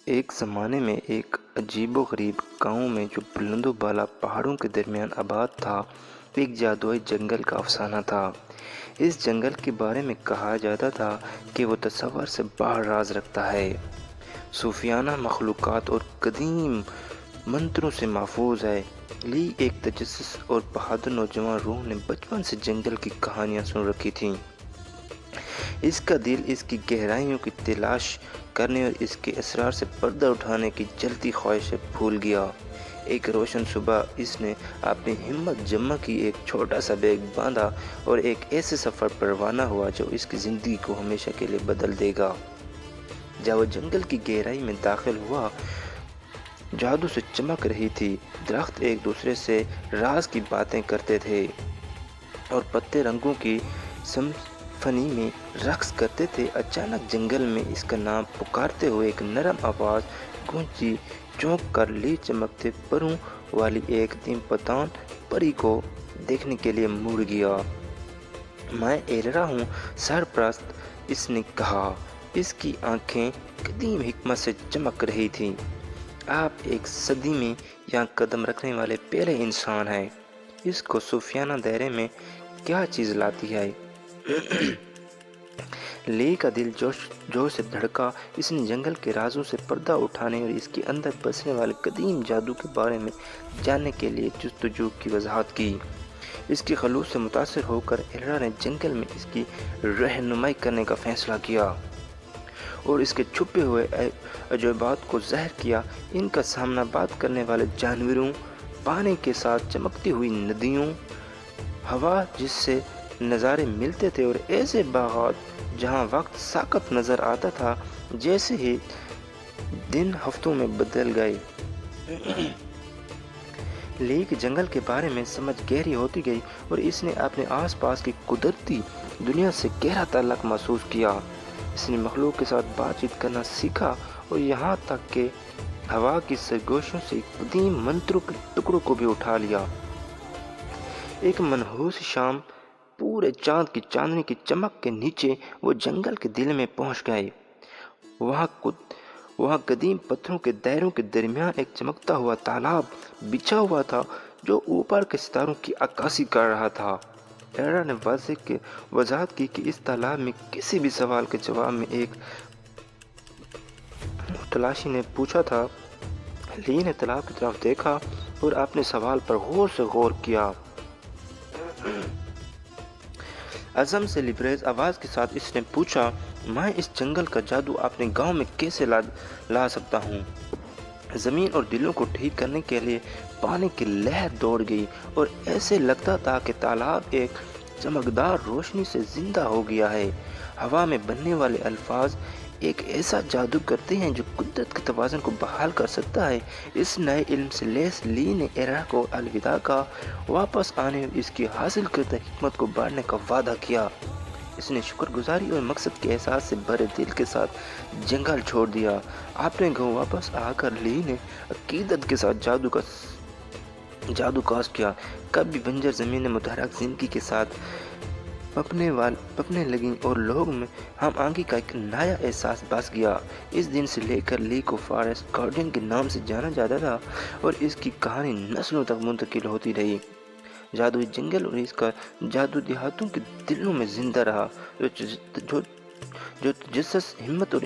ایک زمانے میں ایک عجیب و غریب گاؤں میں جو بلند و بالا پہاڑوں کے درمیان آباد تھا، ایک جادوئی جنگل کا افسانہ تھا۔ اس جنگل کے بارے میں کہا جاتا تھا کہ وہ تصور سے باہر راز رکھتا ہے، صوفیانہ مخلوقات اور قدیم منتروں سے محفوظ ہے۔ لی ایک تجسس اور بہادر نوجوان روح نے بچپن سے جنگل کی کہانیاں سن رکھی تھیں۔ اس کا دل اس کی گہرائیوں کی تلاش کرنے اور اس کے اسرار سے پردہ اٹھانے کی جلتی خواہش سے پھول گیا۔ ایک روشن صبح اس نے اپنی ہمت جمع کی، ایک چھوٹا سا بیگ باندھا اور ایک ایسے سفر پر روانہ ہوا جو اس کی زندگی کو ہمیشہ کے لیے بدل دے گا۔ جب وہ جنگل کی گہرائی میں داخل ہوا، جادو سے چمک رہی تھی، درخت ایک دوسرے سے راز کی باتیں کرتے تھے اور پتے رنگوں کی سمفنی میں رقص کرتے تھے۔ اچانک جنگل میں اس کا نام پکارتے ہوئے ایک نرم آواز گونجی۔ چونک کر لی چمکتے پروں والی ایک دم پتان پری کو دیکھنے کے لیے مڑ گیا۔ میں ایلرا ہوں سرپرست، اس نے کہا۔ اس کی آنکھیں قدیم حکمت سے چمک رہی تھیں۔ آپ ایک صدی میں یہاں قدم رکھنے والے پہلے انسان ہیں۔ اس کو صوفیانہ دائرے میں کیا چیز لاتی ہے؟ لی کا دل جوش سے دھڑکا۔ اس نے جنگل کے رازوں سے پردہ اٹھانے اور اس کے اندر بسنے والے قدیم جادو کے بارے میں جاننے کے لیے جستجو کی وضاحت کی۔ اس کی خلوص سے متاثر ہو کر ایلرا نے جنگل میں اس کی رہنمائی کرنے کا فیصلہ کیا اور اس کے چھپے ہوئے عجائبات کو ظاہر کیا۔ ان کا سامنا بات کرنے والے جانوروں، پانی کے ساتھ چمکتی ہوئی ندیوں، ہوا جس سے نظارے ملتے تھے اور ایسے باغات جہاں وقت ساکت نظر آتا تھا جیسے ہی دن ہفتوں میں بدل گئے۔ لی کے جنگل کے بارے میں سمجھ گہری ہوتی گئی اور اس نے اپنے آس پاس کی قدرتی دنیا سے گہرا تعلق محسوس کیا۔ اس نے مخلوق کے ساتھ بات چیت کرنا سیکھا اور یہاں تک کہ ہوا کی سرگوشیوں سے قدیم منتروں کے ٹکڑوں کو بھی اٹھا لیا۔ ایک منحوس شام، پورے چاند کی چاندنی کی چمک کے نیچے وہ جنگل کے دل میں پہنچ گئے۔ وہاں قدیم پتھروں کے دائروں کے درمیان ایک چمکتا ہوا تالاب بچھا ہوا تھا جو اوپر کے ستاروں کی عکاسی کر رہا تھا۔ ایلرا نے وضاحت کی کہ اس تالاب میں کسی بھی سوال کے جواب میں ایک تلاشی نے پوچھا تھا۔ لی نے تالاب کی طرف دیکھا اور اپنے سوال پر غور سے غور کیا۔ عزم سے لبریز آواز کے ساتھ اس نے پوچھا، میں اس جنگل کا جادو اپنے گاؤں میں کیسے لا سکتا ہوں؟ زمین اور دلوں کو ٹھیک کرنے کے لیے پانی کی لہر دوڑ گئی اور ایسے لگتا تھا کہ تالاب ایک چمکدار روشنی سے زندہ ہو گیا ہے۔ ہوا میں بننے والے الفاظ ایک ایسا جادو کرتے ہیں جو قدرت کے توازن کو بحال کر سکتا ہے۔ اس نئے علم سے لیس لی نے ایلرا کو الوداع کہا، واپس آنے اور اس کی حاصل کردہ حکمت کو بانٹنے کا وعدہ کیا۔ اس نے شکر گزاری اور مقصد کے احساس سے بھرے دل کے ساتھ جنگل چھوڑ دیا۔ اپنے گھر واپس آ کر لی نے عقیدت کے ساتھ جادو کاست کیا۔ کبھی بنجر زمینیں متحرک زندگی کے ساتھ پپنے لگیں اور لوگ میں ہم آہنگی کا ایک نیا احساس بس گیا۔ اس دن سے لے کر لی کو فارسٹ گارڈین کے نام سے جانا جاتا تھا اور اس کی کہانی نسلوں تک منتقل ہوتی رہی۔ جادوئی جنگل اور اس کا جادو دیہاتوں کے دلوں میں زندہ رہا، جو تجسس، ہمت اور